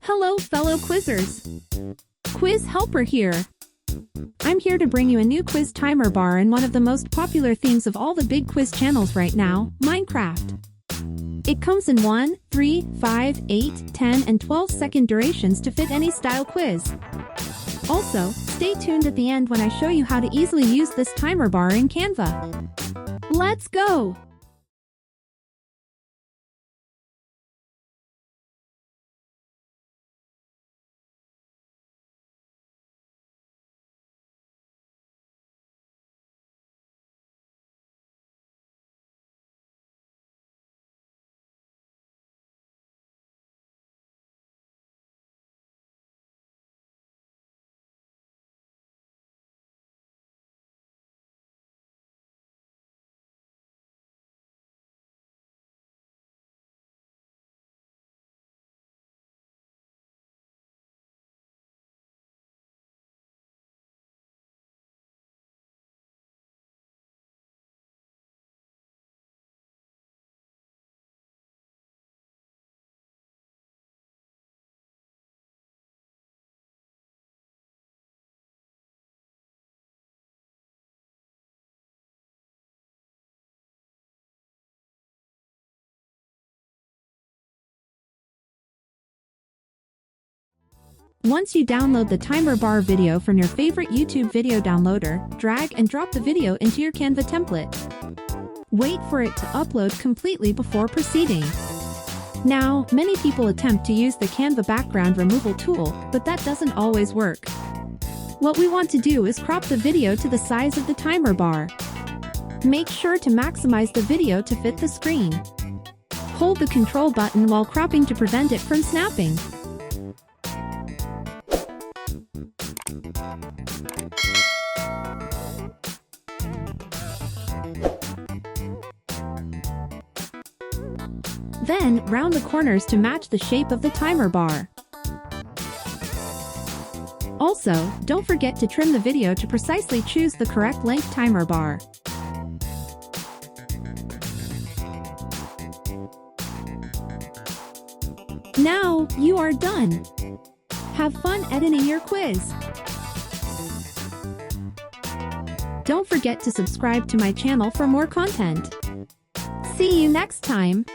Hello, fellow quizzers. Quiz Helper here. I'm here to bring you a new quiz timer bar in one of the most popular themes of all the big quiz channels right now, Minecraft. It comes in 1, 3, 5, 8, 10, and 12-second durations to fit any style quiz. Also, stay tuned at the end when I show you how to easily use this timer bar in Canva. Let's go! Once you download the timer bar video from your favorite YouTube video downloader, drag and drop the video into your Canva template. Wait for it to upload completely before proceeding. Now, many people attempt to use the Canva background removal tool, but that doesn't always work. What we want to do is crop the video to the size of the timer bar. Make sure to maximize the video to fit the screen. Hold the control button while cropping to prevent it from snapping. Then, round the corners to match the shape of the timer bar. Also, don't forget to trim the video to precisely choose the correct length timer bar. Now, you are done! Have fun editing your quiz! Don't forget to subscribe to my channel for more content. See you next time!